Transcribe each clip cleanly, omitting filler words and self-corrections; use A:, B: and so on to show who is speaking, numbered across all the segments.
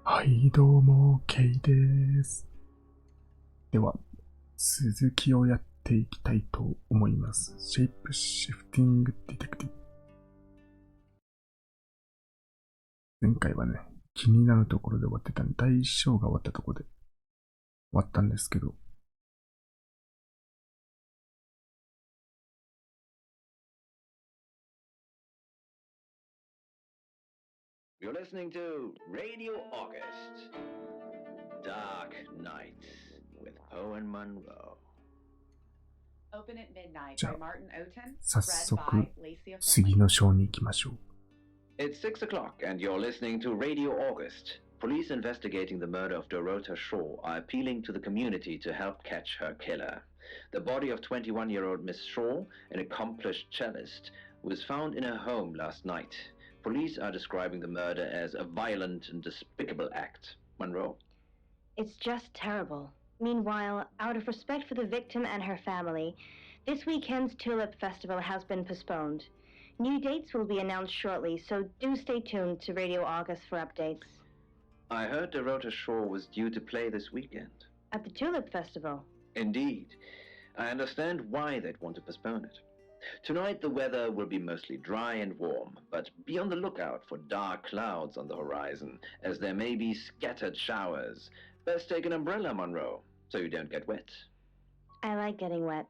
A: はい、どうも、ケイです。では、続きをやっていきたいと思います。シェイプシフティングディテクティブ。前回はね、気になるところで終わってたんで、第一章が終わったところで終わったんですけど、
B: You're listening to Radio August, Dark Nights with Poe and Monroe.
C: Open at Midnight
A: じゃ
C: by
A: あ、
C: Martin Oten,
A: 早
C: read
A: 速
C: by Lacey
A: 次の章に行きましょう。
B: It's 6 o'clock and you're listening to Radio August. Police investigating the murder of Dorota Shaw are appealing to the community to help catch her killer. The body of 21-year-old Miss Shaw, an accomplished cellist, was found in her home last night. Police are describing the murder as a violent and despicable act. Monroe.
D: It's just terrible. Meanwhile, out of respect for the victim and her family, this weekend's Tulip Festival has been postponed. New dates will be announced shortly, so do stay tuned to Radio August for updates.
B: I heard Dorota Shaw was due to play this weekend.
D: At the Tulip Festival?
B: Indeed. I understand why they'd want to postpone it. Tonight the weather will be mostly dry and warm, but be on the lookout for dark clouds on the horizon, as there may be scattered showers. Best take an umbrella, Monroe, so you don't get wet.
D: I like getting wet.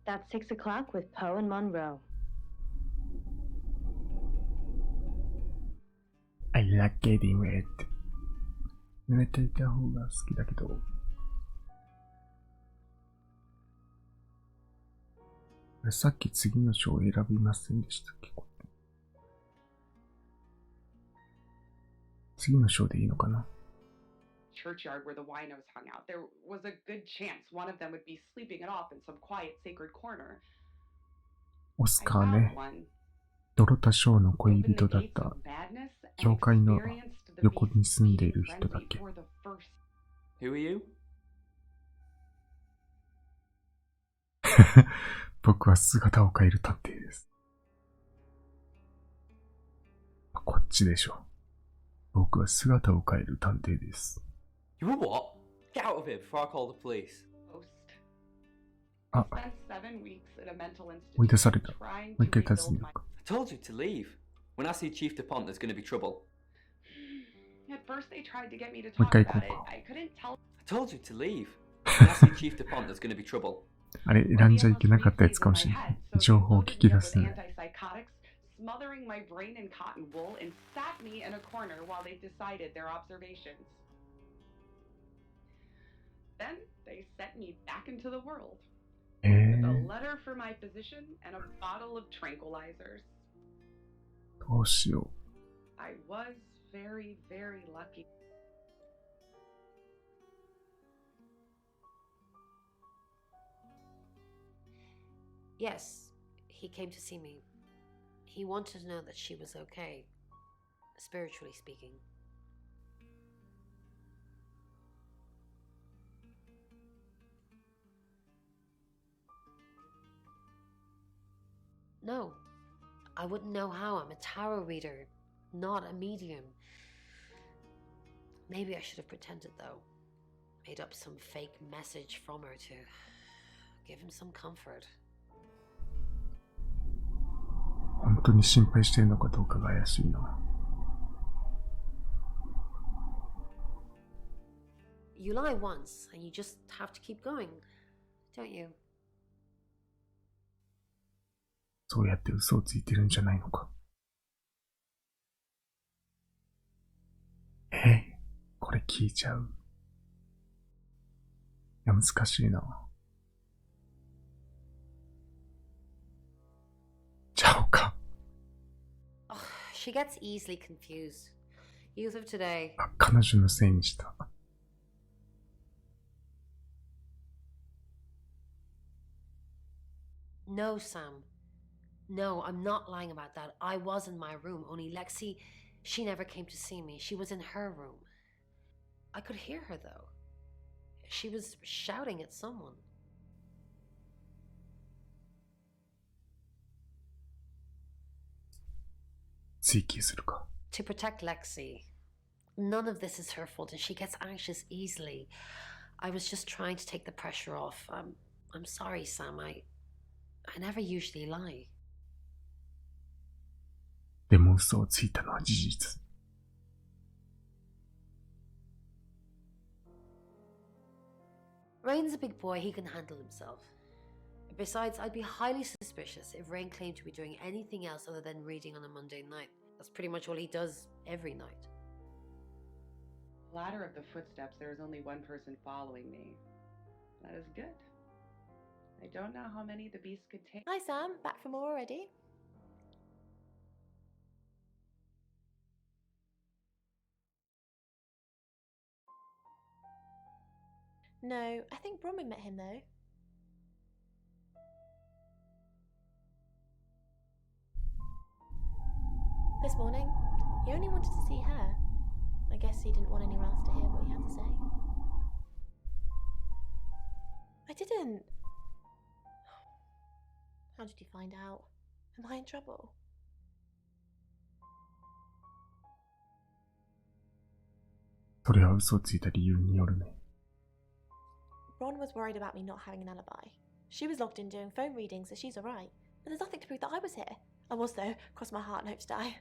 D: That's 6 o'clock with Poe and Monroe.
A: I like getting wet. 濡れていた方が好きだけど、さっき次の章を選びませんでしたっけ？次の章でいいのかな？
C: churchyard where the winos hung out. There was a good chance one of them would be sleeping it off in some quiet sacred corner.
A: オス
C: I
A: カー
C: found
A: ね、
C: one.
A: ドロタショーの恋
C: Opened
A: 人
C: the
A: だっ
C: gates
A: た
C: of madness
A: 教
C: and
A: 会の
C: experienced the
A: 横
C: beast's
A: に住んでい
C: feeding
A: る人だっ
C: frenzy
A: け？
C: for the first.
E: Who are you?
A: 僕は姿を変える探偵です。こっちでしょ。僕は姿を変える探偵です。
E: You were what? Get out of here before I call the police.
C: Host.
A: あ、
C: Spent 7 weeks at a mental
A: 追い出され
C: institution
A: た。も
C: trying
A: う
C: to
A: 一回立つ
C: rebuild
A: んだ
C: my.
A: か。
E: I told you to leave. When I see Chief DuPont, there's going to be trouble.
C: At first they tried to get me to
A: もう一
C: talk
A: 回
C: about
A: 行
C: it.
A: こうか。
C: I couldn't tell.
E: I told you to leave. When I see Chief DuPont, there's going to be trouble.
A: あれ、選んじゃいけなかったやつかもしれない。情報を聞き出すね。
C: Smothering my brain in cotton wool and sat me in a corner while they decided their observations. Then they sent me back into the world with a letter for my physician and a bottle of tranquilizers.
A: どうしよ
C: I was very, very lucky.
F: Yes, he came to see me. He wanted to know that she was okay, spiritually speaking. No, I wouldn't know how. I'm a tarot reader, not a medium. Maybe I should have pretended though. Made up some fake message from her to give him some comfort.
A: う。本当に心配してるのかどうかが怪しいな。
F: You lie once and you just have to keep going, don't you?
A: そうやって嘘をついてるんじゃないのか。これ聞いちゃう。いや、難しいな。ちゃおうか。
F: Oh, she gets easily confused. Youth of today.
A: あ、彼女のせいにした。
F: No, Sam. No, I'm not lying about that. I was in my room, only Lexi, she never came to see me. She was in her room. I could hear her, though. She was shouting at someone.
A: 追求するか。
F: To protect Lexi, none of this is her fault, and she gets anxious easily. I was just trying to take the pressure off. I'm sorry, Sam. I never usually lie.
A: でも嘘をついたのは事実。
F: Rain's a big boy, he can handle himself. Besides, I'd be highly suspicious if Rain claimed to be doing anything else other than reading on a Monday night. That's pretty much all he does every night.
C: Ladder of the footsteps, there is only one person following me. That is good. I don't know how many the beast could take.
G: Hi Sam, back for more already? No, I think Bronwyn met him though. This morning, he only wanted to see her. I guess he didn't want anyone else to hear what he had to say. I didn't. How did you find out? Am I in trouble? Ron was worried about me not having an alibi. She was logged in doing phone readings, so she's alright. But there's nothing to prove that I was here. I was though, cross my heart and hope to die.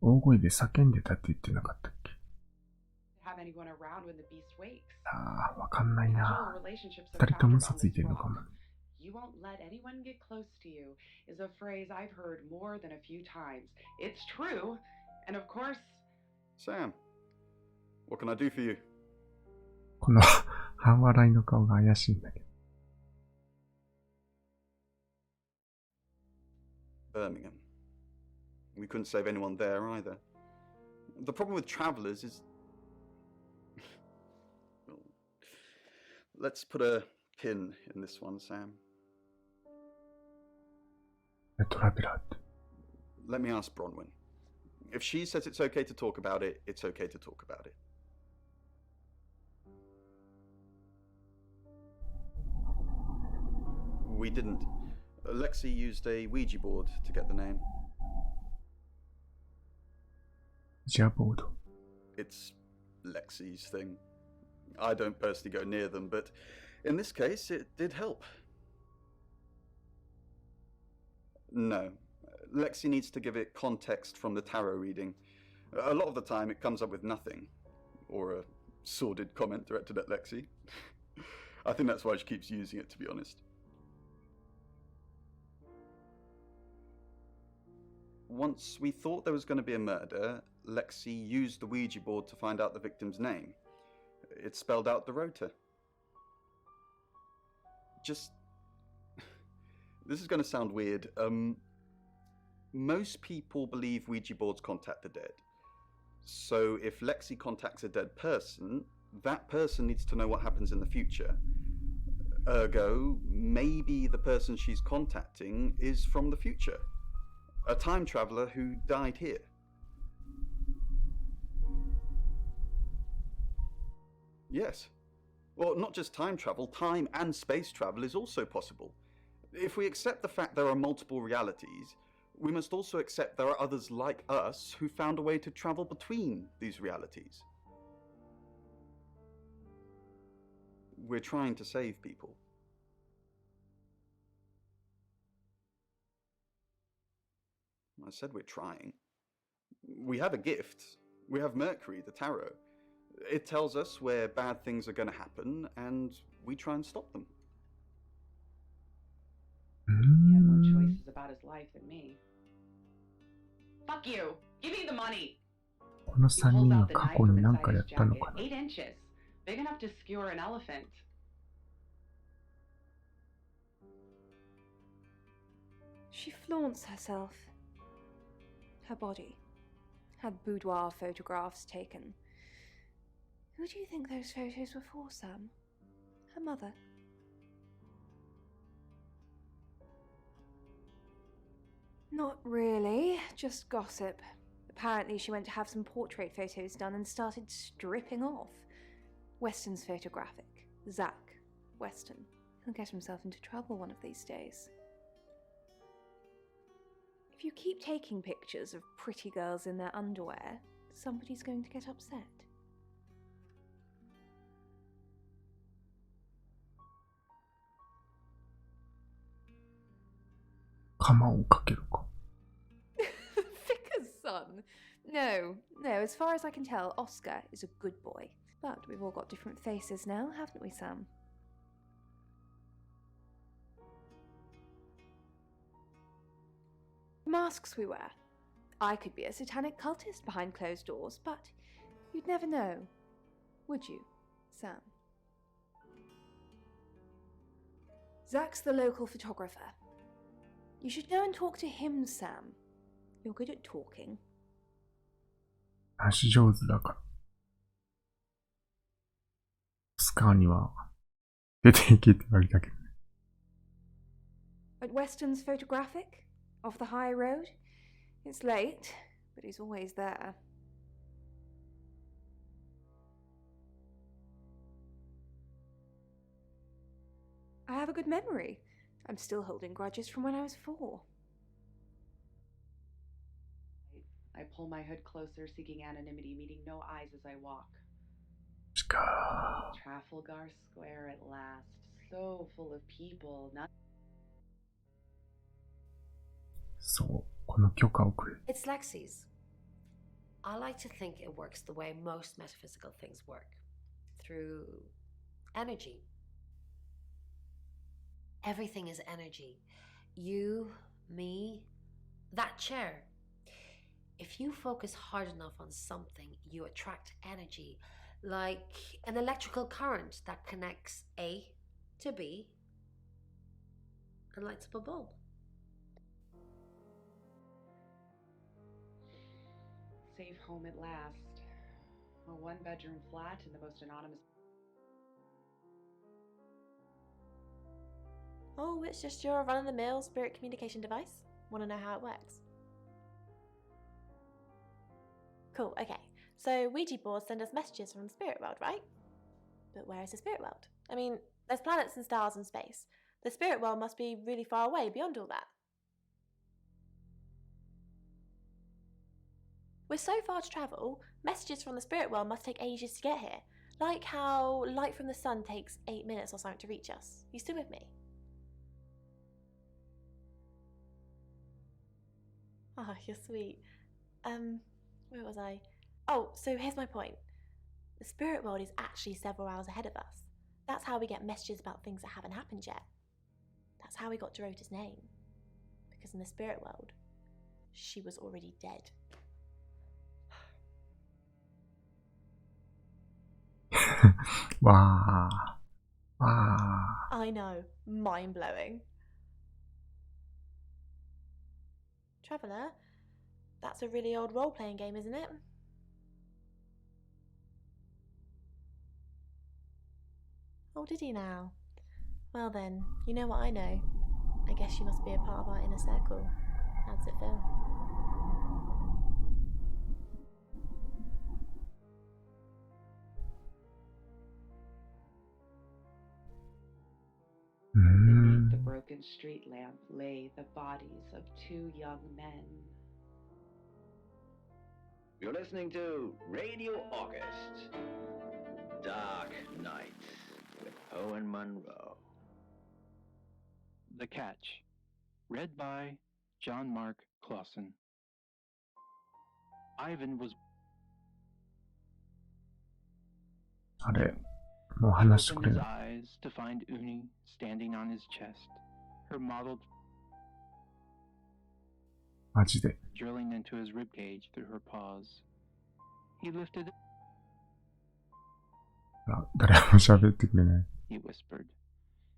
A: 大声で叫んでたって言ってなかったっけ？
C: Have anyone around when the beast wakes.
A: ああ、わかんないな。
C: Casual relationships
A: 二
C: are
A: 人とも
C: founded
A: 嘘
C: on
A: つい
C: this
A: てるのか
C: world.
A: も。
C: You won't let anyone get close to you is a phrase I've heard more than a few times. It's true. And of course,
H: Sam, what can I do for you?
A: この半笑いの顔が怪しいんだけど。
H: Birmingham. We couldn't save anyone there either. The problem with travellers is... Well, let's put a pin in this one, Sam.
A: トラベラーって。
H: Let me ask Bronwyn. If she says it's okay to talk about it, it's okay to talk about it. We didn't. Lexi used a Ouija board to get the name.
A: ジャボード。
H: It's Lexi's thing. I don't personally go near them, but in this case, it did help. No. Lexi needs to give it context from the tarot reading. A lot of the time, it comes up with nothing. Or a sordid comment directed at Lexi. I think that's why she keeps using it, to be honest. Once we thought there was going to be a murder, Lexi used the Ouija board to find out the victim's name. It spelled out the rota. Just... This is going to sound weird. Most people believe Ouija boards contact the dead. So if Lexi contacts a dead person, that person needs to know what happens in the future. Ergo, maybe the person she's contacting is from the future. A time traveler who died here. Yes. Well, not just time travel, time and space travel is also possible. If we accept the fact there are multiple realities, we must also accept there are others like us who found a way to travel between these realities. We're trying to save people. I said we're trying. We have a gift. We have Mercury, the tarot. It tells us where bad things are going to happen, and we try and stop them.
C: he had more choices about his life than me. Fuck you! Give me the money!
A: この
C: He
A: 3
C: pulls
A: 人は
C: out the
A: 過
C: knife
A: 去
C: from
A: に何
C: inside
A: かや
C: his
A: ったの
C: jacket,
A: かな。
C: 8 inches, big enough to skewer an elephant.
G: She flaunts herself. Her body. Had boudoir photographs taken. Who do you think those photos were for, Sam? Her mother? Not really, just gossip. Apparently she went to have some portrait photos done and started stripping off. Weston's photographic. Zach Weston. He'll get himself into trouble one of these days. If If you keep taking pictures of pretty girls in their underwear, somebody's going to get upset.
A: 鎌をかけるか。
G: Vicar's son? No, as far as I can tell, Oscar is a good boy. But we've all got different faces now, haven't we, Sam? Masks we wear. I could be a satanic cultist behind closed doors, but you'd never know, would you, Sam? Zach's the local photographer. You should go and talk to him, Sam. You're good at talking.
A: 話上手だから。スカーには出ていけって言われたけどね。
G: At Weston's photographic? Off the high road? It's late, but he's always there. I have a good memory. I'm still holding grudges from when I was 4.
C: I pull my hood closer, seeking anonymity, meeting no eyes as I walk. Trafalgar Square at last, so full of people. Not.
A: そう、この許可をくれ。
F: It's Lexi's. I like to think it works the way most metaphysical things work. Through energy. Everything is energy. You, me, that chair. If you focus hard enough on something, you attract energy, like an electrical current that connects A to B and lights up a bulb.
C: Safe home at last. A one-bedroom flat in the most anonymous.
I: Oh, it's just your run-of-the-mill spirit communication device? Want to know how it works? Cool, okay. So Ouija boards send us messages from the spirit world, right? But where is the spirit world? I mean, there's planets and stars and space. The spirit world must be really far away beyond all that. With so far to travel, messages from the spirit world must take ages to get here. Like how light from the sun takes 8 minutes or something to reach us. You still with me? Oh, you're sweet. Where was I? Oh, so here's my point. The spirit world is actually several hours ahead of us. That's how we get messages about things that haven't happened yet. That's how we got Dorota's name. Because in the spirit world, she was already dead.
A: Wow.
I: I know, mind-blowing. Traveller, that's a really old role-playing game, isn't it? Oh, did he now? Well then, you know what I know. I guess you must be a part of our inner circle. How does it feel?
C: Beneath the broken street lamp lay the bodies of 2 young men.
B: You're listening to Radio August, Dark Nights with Owen Monroe.
J: The Catch, read by John Mark Clausen. Ivan was
A: あれ、もう話してくれ
J: opened his
A: ない。
J: eyes to find Uni standing on his chest, her mottled
A: マジで。
J: drilling into his ribcage through her paws. He lifted,
A: あ、誰も喋ってくれない。
J: he whispered.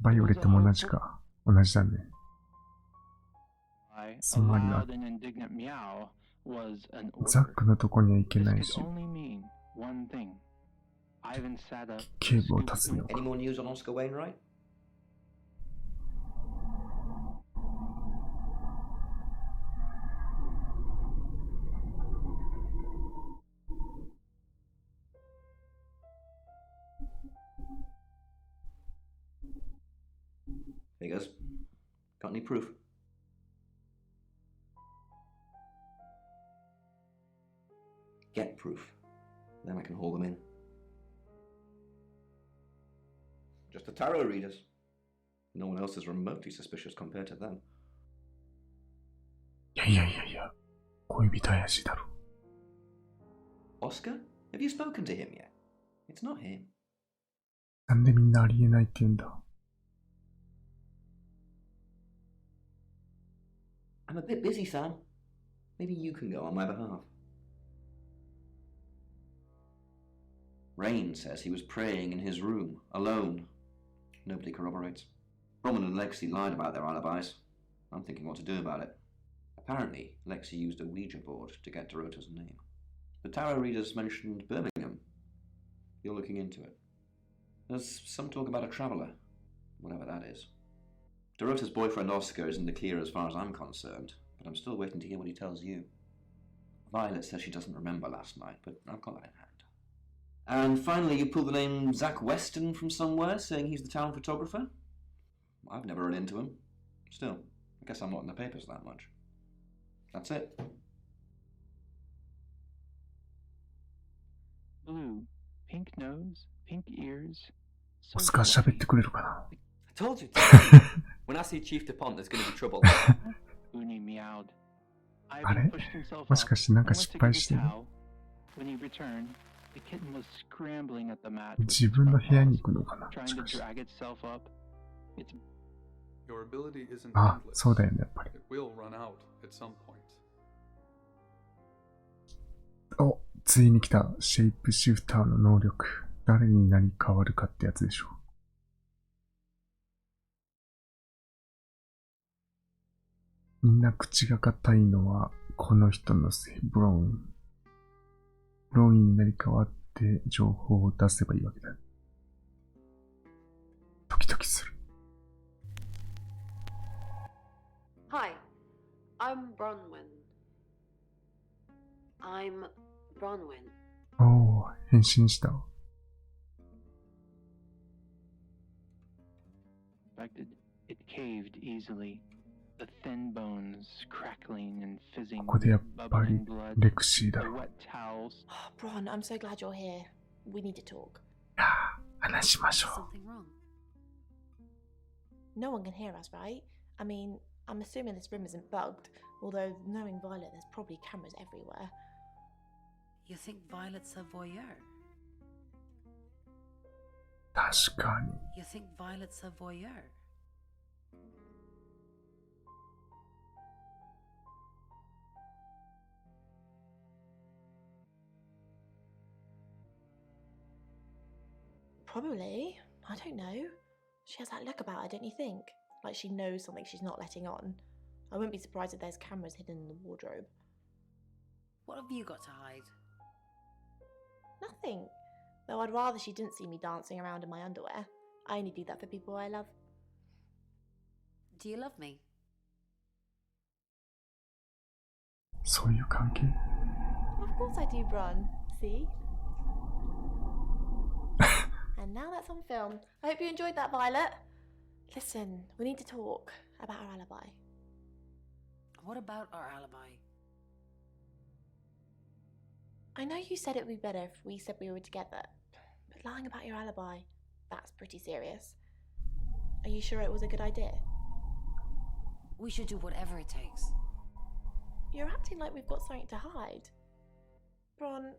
A: バイオレットも同じか。同じだね。
J: A
A: つまりは
J: loud and indignant meow was an
A: ザッ
J: order.
A: クのとこには行け
J: This
A: ない
J: could
A: し、
J: only mean one thing. Ivan sat up.
A: 警部を訪ねよう
E: Any
A: か。
E: more news on Oscar Wainwright? Here he goes. Got any proof?
K: get proof. Then I can haul them in. Just the tarot readers. No one else is remotely suspicious compared to them.
A: いやいやいやいや、恋人怪しいだろ。
K: Oscar? Have you spoken to him yet? It's not him.
A: なんでみんなありえないって言うんだ。
K: I'm a bit busy, Sam. Maybe you can go on my behalf. Rain says he was praying in his room, alone. Nobody corroborates. Roman and Lexi lied about their alibis. I'm thinking what to do about it. Apparently, Lexi used a Ouija board to get Dorota's name. The tarot readers mentioned Birmingham. You're looking into it. There's some talk about a traveller, whatever that is. Dorota's boyfriend Oscar is in the clear as far as I'm concerned, but I'm still waiting to hear what he tells you. Violet says she doesn't remember last night, but I've got that in hand. And finally, you pulled the name Zach Weston from somewhere, saying he's the town photographer? I've never run into him. Still, I guess I'm not in the papers that much. That's it.
J: Blue, pink nose, pink ears.
A: オスカー喋ってくれるかな。
E: I told you. When I see Chief DuPont, there's going to be trouble.
J: Uni meowed.
A: あれ
J: Ivan pushed himself
A: もし
J: up
A: かしてなんか
J: and went
A: 失
J: to
A: 敗
J: get
A: して
J: the
A: る
J: towel. When he returned, the kitten was scrambling at the mat,
A: 自分の部屋に行くのかな。
J: trying
A: もし
J: to
A: かして
J: drag itself up. It's
L: Your ability isn't
A: あ、
L: endless.
A: そうだよね、やっぱり。
L: It will run out at some point.
A: お、ついに来た。シェイプシフターの能力。誰になり変わるかってやつでしょ。みんな口が硬いのは、この人のせい。ブローン。ブローンになり変わって情報を出せばいいわけだ。ドキドキする。
F: Hi, I'm Bronwyn. I'm Bronwyn.
A: おー、変身した。
J: It caved easily. The thin bones crackling and fizzing,
A: ここでやっぱり
J: bubbling blood,
A: レクシー
J: the
A: だろ。
J: wet towels.
I: Bron, I'm so glad you're here. We need to talk.
A: 話しましょう。
F: Something wrong?
I: No one can hear us, right? I mean, I'm assuming this room isn't bugged, although knowing Violet, there's probably cameras everywhere.
F: You think Violet's a voyeur?
A: 確かに。
F: You think Violet's a voyeur?
I: Probably. I don't know. She has that look about her, don't you think? Like she knows something she's not letting on. I wouldn't be surprised if there's cameras hidden in the wardrobe.
F: What have you got to hide?
I: Nothing. Though I'd rather she didn't see me dancing around in my underwear. I only do that for people I love.
F: Do you love me?
A: そういう関係
I: Of course I do, Bron. See? And now that's on film. I hope you enjoyed that, Violet. Listen, we need to talk about our alibi.
F: What about our alibi?
I: I know you said it would be better if we said we were together, but lying about your alibi, that's pretty serious. Are you sure it was a good idea?
F: We should do whatever it takes.
I: You're acting like we've got something to hide. Bron,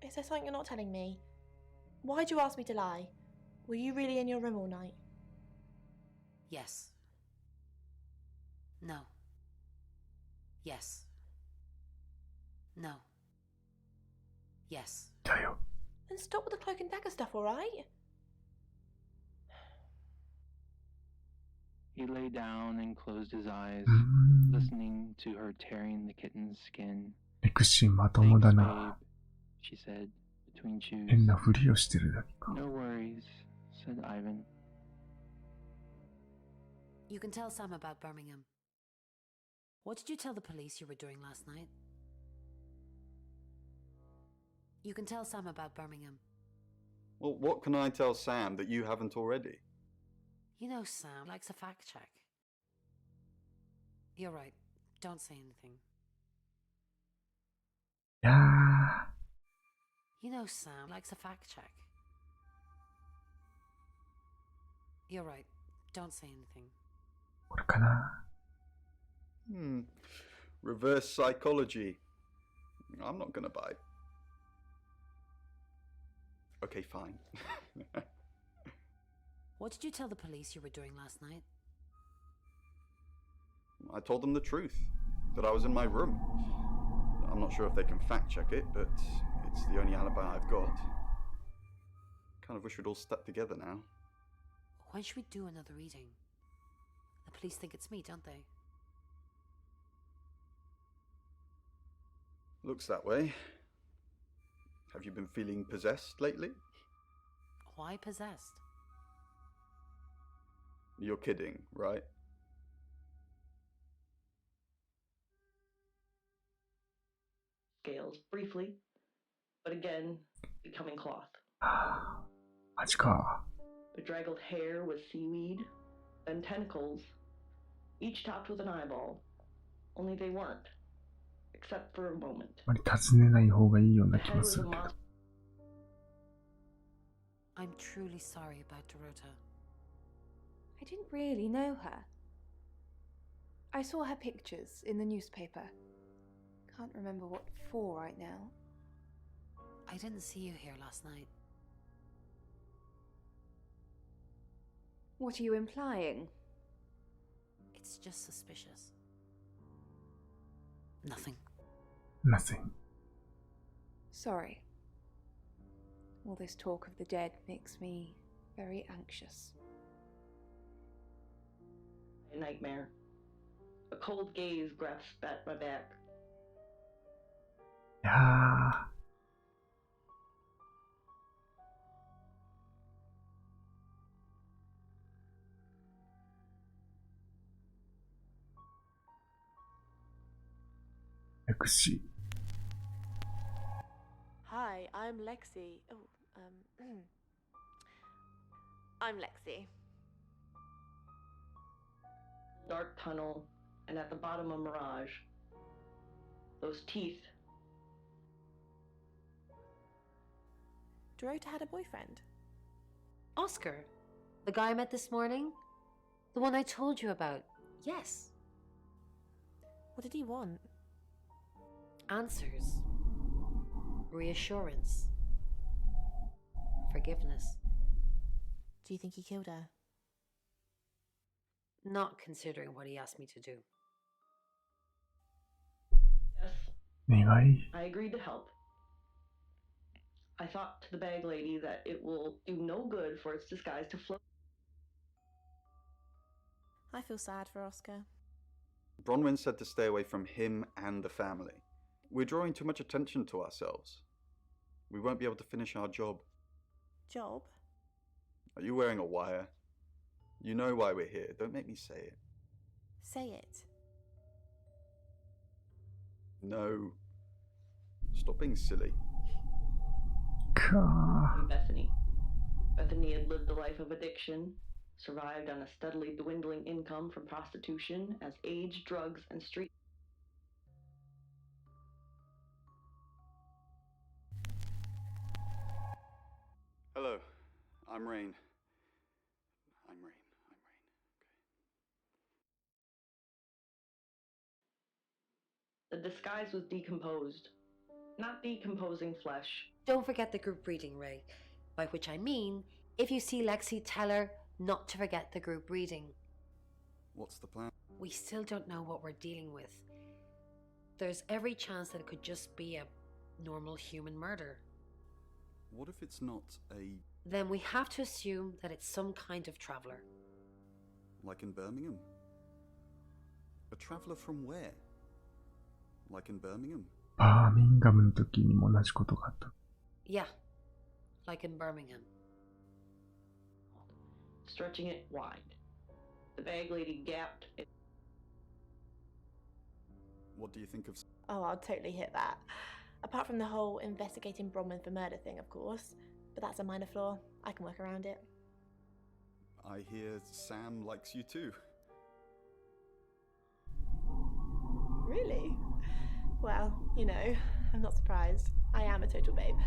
I: is there something you're not telling me? Why'd you ask me to lie? Were you really in your room all night?
F: Yes. No. Yes. No. Yes.
A: だよ。
I: Then stop with the cloak and dagger stuff, alright?
J: He lay down and closed his eyes,
A: うーん。
J: listening to her tearing the kitten's skin.
A: レクシーまともだ
J: Thanks,
A: な。
J: babe, she said between chews.
A: 変なふりをしてるだけか。
J: No worries, said Ivan.
F: You can tell Sam about Birmingham. What did you tell the police you were doing last night? You can tell Sam about Birmingham.
H: Well, what can I tell Sam that you haven't already?
F: You know Sam likes a fact check. You're right. Don't say anything.
A: いやー、
F: You know Sam likes a fact check. You're right. Don't say anything.
A: これかな。
H: Reverse psychology. I'm not gonna buy. Okay, fine.
F: What did you tell the police you were doing last night?
H: I told them the truth, that I was in my room. I'm not sure if they can fact check it, but it's the only alibi I've got. Kind of wish we'd all stuck together now.
F: When should we do another reading? The police think it's me, don't they?
H: Looks that way. Have you been feeling possessed lately?
F: Why possessed?
H: You're kidding, right?
M: Scales briefly, but again, becoming cloth.
A: マジか。
M: Bedraggled hair with seaweed, then tentacles, each topped with an eyeball. Only they weren't, except for a moment.
A: あまり尋ねない方がいいような
M: The
A: 気
M: head
A: が
M: was
A: す
M: a
A: るけど。
M: monster.
F: I'm truly sorry about Dorota.
G: I didn't really know her. I saw her pictures in the newspaper. Can't remember what for right now.
F: I didn't see you here last night.
G: What are you implying?
F: It's just suspicious. Nothing.
A: Nothing.
G: Sorry. All this talk of the dead makes me very anxious.
M: A nightmare. A cold gaze grasped at my back.
A: いやー。Lexi.
I: Hi, I'm Lexi. I'm Lexi.
M: Dark tunnel, and at the bottom a mirage. Those teeth.
I: Dorota had a boyfriend.
F: Oscar, the guy I met this morning? The one I told you about. Yes.
I: What did he want?
F: Answers. Reassurance. Forgiveness.
I: Do you think he killed her?
F: Not considering what he asked me to do.
M: Yes.
A: 願い
M: I agreed to help. I thought to the bag lady that it will do no good for its disguise to float.
I: I feel sad for Oscar.
H: Bronwyn said to stay away from him and the family. We're drawing too much attention to ourselves. We won't be able to finish our job.
I: Job?
H: Are you wearing a wire? You know why we're here. Don't make me say it.
I: Say it.
H: No. Stop being silly.
A: か
M: And Bethany. Bethany had lived a life of addiction, survived on a steadily dwindling income from prostitution as age, drugs, and street.
H: Hello, I'm Rain. I'm Rain.
M: The disguise was decomposed. Not decomposing flesh.
F: Don't forget the group reading, Ray. By which I mean, if you see Lexi, tell her not to forget the group reading.
H: What's the plan?
F: We still don't know what we're dealing with. There's every chance that it could just be a normal human murder.
H: What if it's not a...
F: Then we have to assume that it's some kind of traveller.
H: like in Birmingham? A traveller from where? Like in Birmingham?
A: バーミンガムの時にも同じことがあった。
F: Yeah, like in Birmingham.
M: Stretching it wide. The bag lady gapped.
H: What do you think of...
I: Oh, I'll totally hit that. Apart from the whole investigating Bronwyn for murder thing, of course. But that's a minor flaw. I can work around it.
H: I hear Sam likes you too.
I: Really? Well, you know, I'm not surprised. I am a total babe.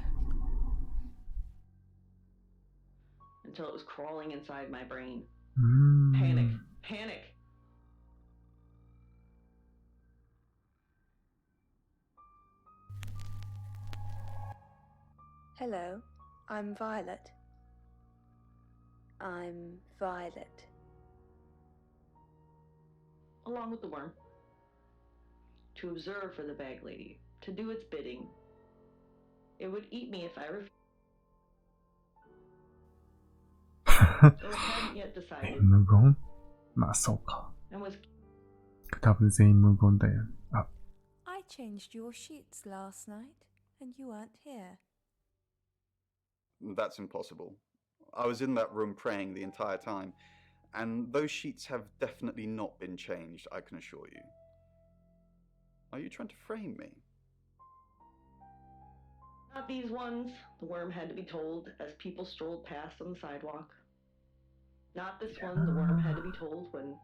M: until it was crawling inside my brain.
A: うーん。
M: Panic. Panic.
G: Hello, I'm Violet. I'm Violet.
M: Along with the worm. To observe for the bag lady. To do its bidding. It would eat me if I refused. Though it hadn't yet decided.
A: 無言まあそうか。
M: And was
A: 多分全員無言だよね。あ、
G: I changed your sheets last night, and you weren't here.
H: That's impossible. I was in that room praying the entire time, and those sheets have definitely not been changed, I can assure you. Are you trying to frame me?
M: not these ones, the worm had to be told as people strolled past on the sidewalk. Not this one, the worm had to be told when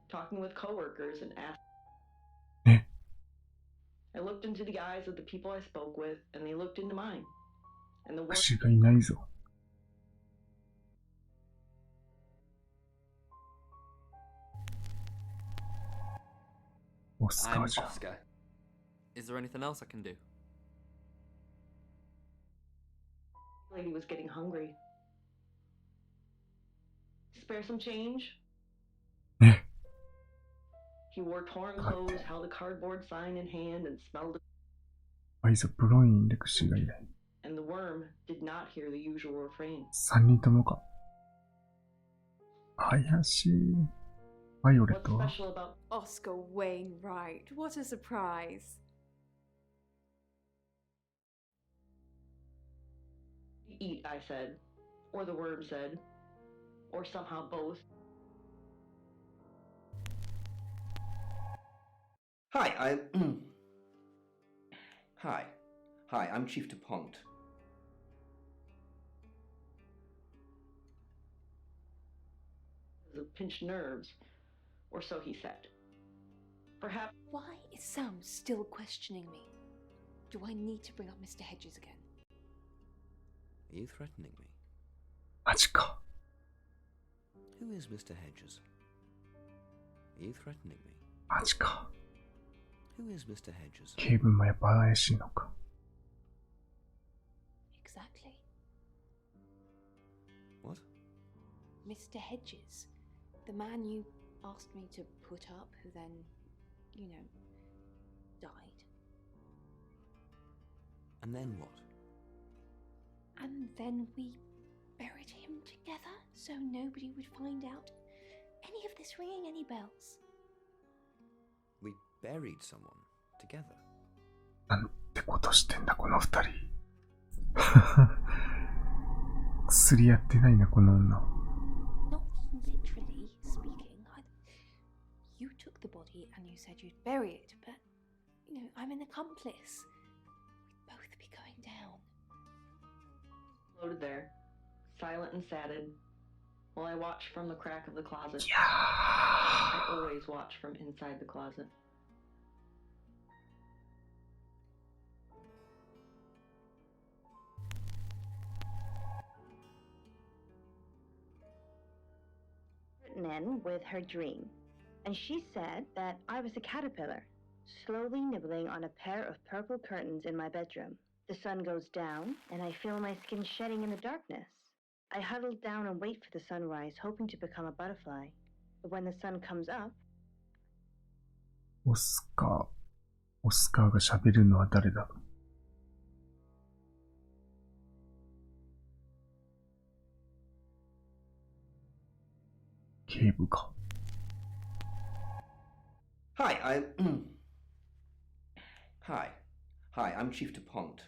M: talking with coworkers and asked. I looked into the eyes of the people I spoke with, and they looked into mine. And the worm...
A: 虫がいないぞ。オスカ
E: I'm
A: ーじゃん。
E: Oscar. Is there anything else I can do?
M: The lady was getting hungry. Spare some change? He wore torn clothes, held a cardboard sign in hand, and smelled it.
A: あ、いざブロインで虫がいない。
M: And the worm did not hear the usual refrain.
A: 3人ともか。怪しい。バイオレッ
M: What's
A: トは
M: special about
G: Oscar Wainwright, what a surprise.
M: eat, I said. Or the worm said. Or somehow both.
K: Hi, Hi, I'm Chief DuPont.
M: The pinched nerves. Or so he said. Perhaps.
G: Why is Sam still questioning me? Do I need to bring up Mr. Hedges again?
N: Are you threatening me?
A: マジか。
N: Who is Mr. Hedges? Are you threatening me?
A: マジか。
N: Who is Mr. Hedges?
A: 警部もやっぱ怪しいのか。
G: Exactly.
N: What?
G: Mr. Hedges. The man you asked me to put up, who then, you know, died.
N: And then what?
G: And then we buried him together so nobody would find out any of this ringing any bells.
N: We buried someone together.
A: なんてことしてんだこの二人。すり合ってないなこの女。
G: Not literally speaking. You took the body and you said you'd bury it, but, you know, I'm an accomplice. We'd both be going down.
M: Floated there, silent and saddened, while I watched from the crack of the closet.
A: Yeah.
M: I always watch from inside the closet.
D: In with her dream, and she said that I was a caterpillar, slowly nibbling on a pair of purple curtains in my bedroom. The sun goes down, and I feel my skin shedding in the darkness. I huddle down and wait for the sunrise, hoping to become a butterfly. But when the sun comes up...
A: オスカーが喋るのは誰だ？警部か。
K: Hi, Hi, I'm Chief DuPont.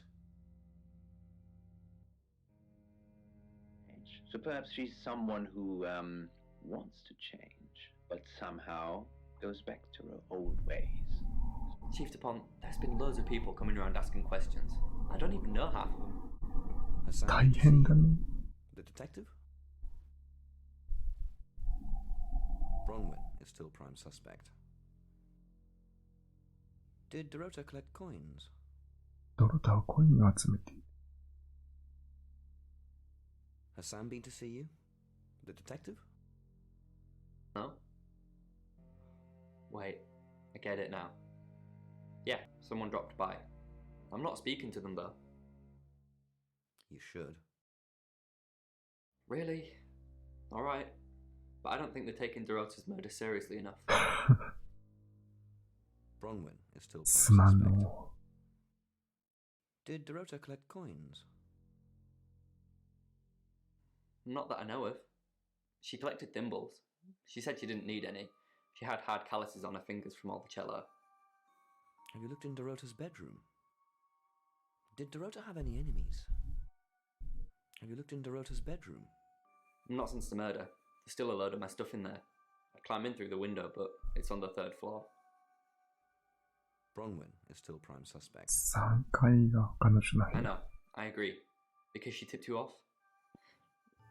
B: So perhaps she's someone who wants to change, but somehow goes back to her old ways.
E: Chief DuPont, there's been loads of people coming around asking questions. I don't even know half of them.
N: Hassan,
A: 大変だね。
N: the detective? Bronwyn is still prime suspect. Did Dorota collect coins?
A: ドロタはコインを集めている。
N: Has Sam been to see you? The detective?
E: No? Wait, I get it now. Yeah, someone dropped by. I'm not speaking to them though.
N: You should.
E: Really? Alright. But I don't think they're taking Dorota's murder seriously enough.
N: Bronwyn is still prime
A: すまん
N: suspect.
A: の。
N: Did Dorota collect coins?
E: Not that I know of. She collected thimbles. She said she didn't need any. She had hard calluses on her fingers from all the cello.
N: Have you looked in Dorota's bedroom? Did Dorota have any enemies? Have you looked in Dorota's bedroom?
E: Not since the murder. There's still a load of my stuff in there. I'd climb in through the window, but it's on the 3rd floor.
N: Bronwyn is still prime suspect.
A: 3階が彼女の部
E: I
A: 屋。
E: know, I agree. Because she tipped you off.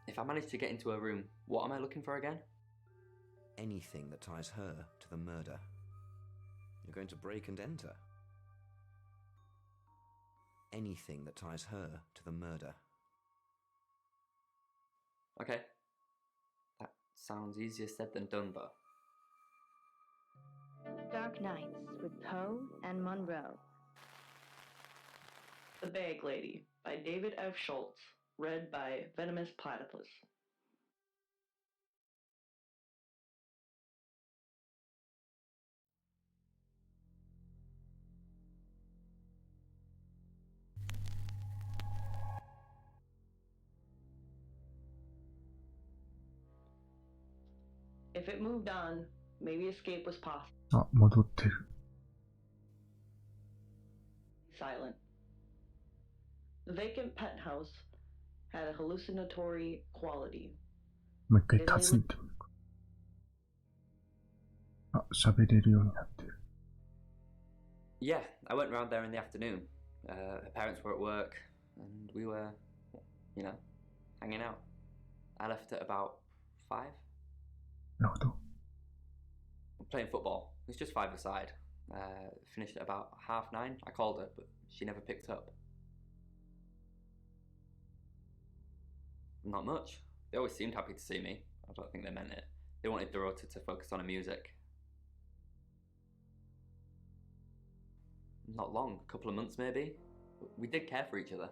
E: If I manage to get into her room, what am I looking for again?
N: Anything that ties her to the murder. You're going to break and enter. Anything that ties her to the murder.
E: Okay. That sounds easier said than done, though.
D: Dark Nights with Poe and Monroe.
M: The Bag Lady by David F. Schultz. Read by Venomous Platypus. If it moved on, maybe escape was possible.
A: あ、戻ってる。
M: Silent. The vacant penthouse had a hallucinatory quality.
A: もう一回訪ねてみるか。あ、喋れるようになってる。
E: Yeah, I went round there in the afternoon. Her parents were at work, and we were, you know, hanging out. I left at about 5.
A: なるほど。
E: Playing football. It's just 5-a-side. Finished at about 9:30. I called her, but she never picked up. Not much. They always seemed happy to see me. I don't think they meant it. They wanted Dorota to focus on her music. Not long, a couple of months maybe. We did care for each other.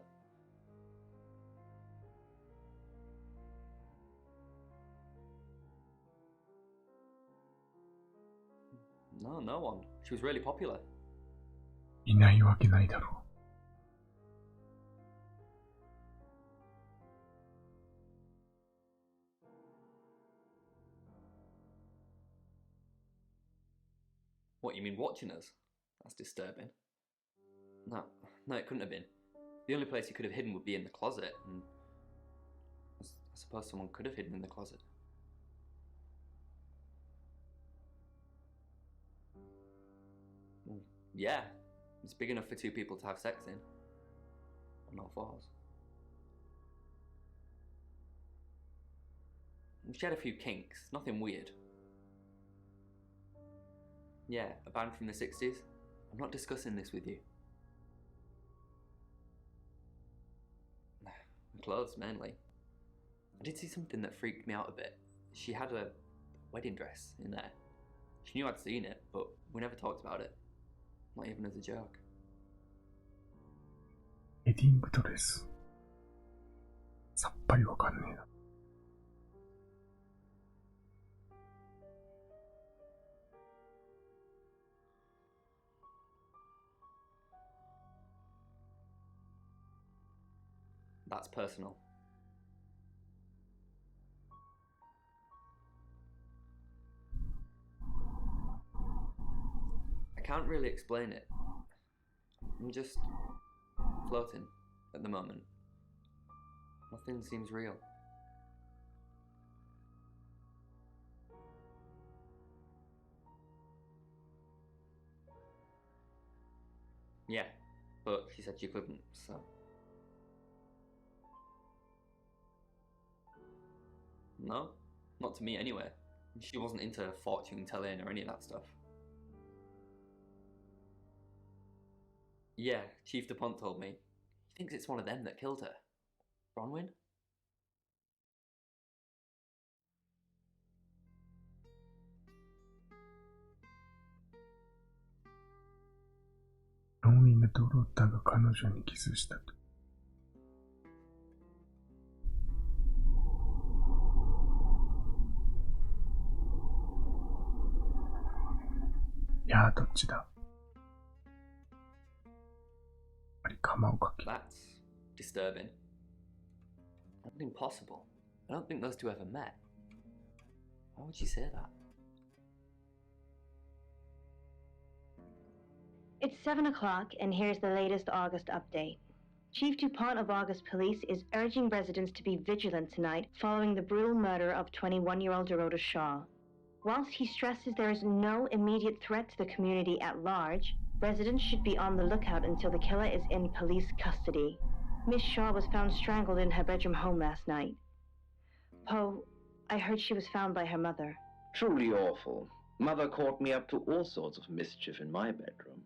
E: No, no one. She was really popular.
A: いないわけないだろう。
E: What, you mean watching us? That's disturbing. No, it couldn't have been. The only place he could have hidden would be in the closet, and I suppose someone could have hidden in the closet. Well, yeah, it's big enough for 2 people to have sex in. But not 4s. She had a few kinks, nothing weird. Yeah, a band from the 60s. I'm not discussing this with you. Clothes, mainly. I did see something that freaked me out a bit. She had a wedding dress in there. She knew I'd seen it, but we never talked about it. Not even as a joke.
A: ウェディングドレス。さっぱりわかんねえな。
E: That's personal. I can't really explain it. I'm just floating at the moment. Nothing seems real. Yeah, but she said she couldn't, so... No, not to me anyway. She wasn't into fortune telling or any of that stuff. Yeah, Chief DuPont told me. He thinks it's one of them that killed her. Bronwyn?
A: だが彼女にキスしたと。いやー、どっちだ。やっぱり釜をかけ。
E: That's disturbing. That's impossible. I don't think those two ever met. Why would you say that?
D: It's 7 o'clock, and here's the latest August update. Chief DuPont of August Police is urging residents to be vigilant tonight following the brutal murder of 21-year-old Dorota Shaw. Whilst he stresses there is no immediate threat to the community at large, residents should be on the lookout until the killer is in police custody. Miss Shaw was found strangled in her bedroom home last night. Poe, I heard she was found by her mother.
B: Truly awful. Mother caught me up to all sorts of mischief in my bedroom.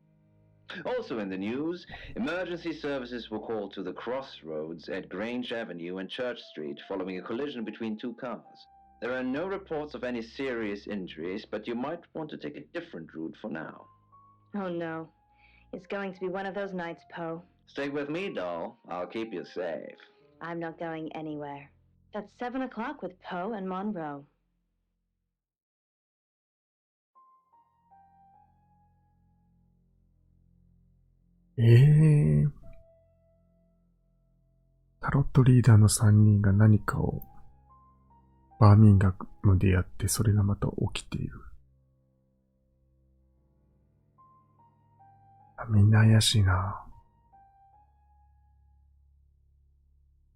B: Also in the news, emergency services were called to the crossroads at Grange Avenue and Church Street following a collision between two cars. There are no reports of any serious injuries, but you might want to take a different route for now.
D: Oh no. It's going to be one of those nights, Poe.
B: Stick with me, doll. I'll keep you safe.
D: I'm not going anywhere. That's 7 o'clock with Poe and Monroe.
A: タロットリーダーの3人が何かをバーミンガムでやってそれがまた起きている。みんな怪しいな。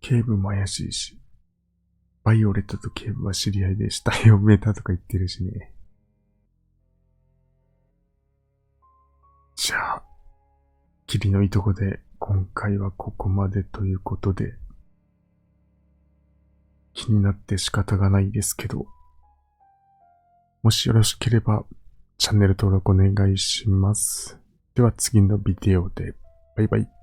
A: 警部も怪しいし、バイオレットと警部は知り合いで死体を埋めたとか言ってるしね。じゃあ、霧のいとこで今回はここまでということで、気になって仕方がないですけど、もしよろしければチャンネル登録お願いします。では次のビデオでバイバイ。